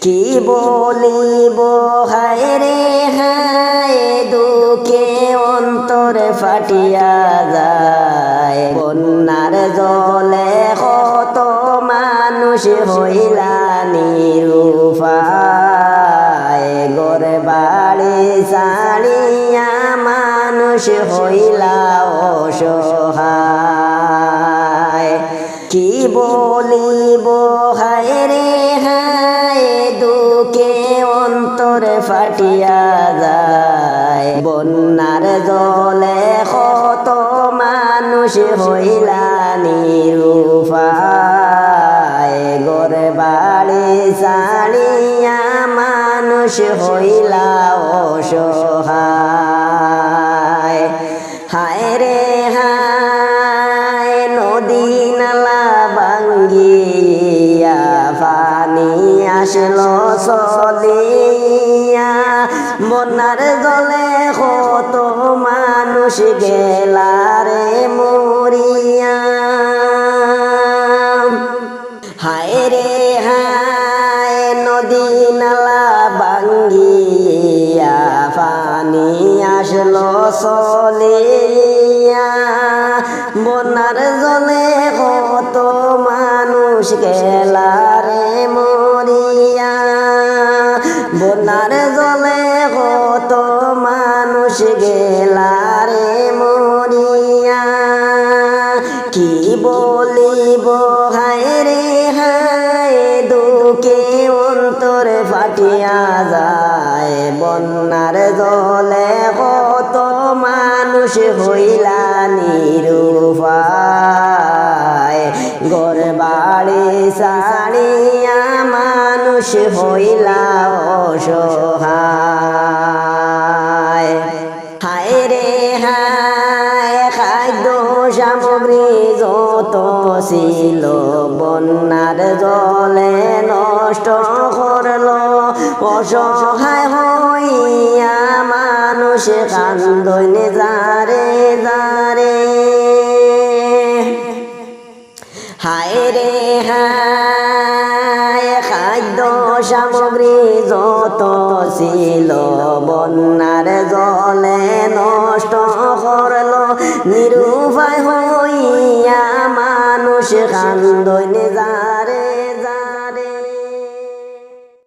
কি বলিব হায় রে হায়, দুঃখে অন্তর ফাটিয়া যায়। বন্যার জলে কত মানুষ হইলা নিরুপায়, ঘর বাড়ি ছাড়িয়া মানুষ হইলা অসহায়। কি বলিব হায় রে হায়, দুঃখে অন্তর ফাটিয়া যায়। বন্যার জলে কত মানুষ হইলা নিরুপায়, ঘর বাড়ি ছাড়িয়া মানুষ হইলা অসহায়। হায় রে হায়, নদী নালা ভাঙ্গিয়া পানি আসলো চলিয়া। বন্যার জলে কত মানুষ গেলা রে মরিয়া। হায় রে হায়, নদী নালা ভাঙ্গিয়া পানি আসলো চলিয়া। বন্যার জলে কত মানুষ গেলা রে মরিয়া। বন্যার জলে কত মানুষ গেলা রে মরিয়া। কি বলিব হায় রে হায়, দুঃখে অন্তর ফাটিয়া যায়। বন্যার জলে কত মানুষ হইলা নিরুপায়, ঘর বাড়ি ছাড়িয়া মানুষ হইলা অসহায়। হায় রে হায়, খাদ্য সামগ্রী যত ছিল বন্যার জলে নষ্ট করলো। অসহায় হইয়া মানুষ কান্দন যারে যারে। হায় রে হায়, খাদ্য সামগ্রী যত ছিল বন্যার জলে নষ্ট করলো। নিরুপায় হইয়া মানুষ কান্দন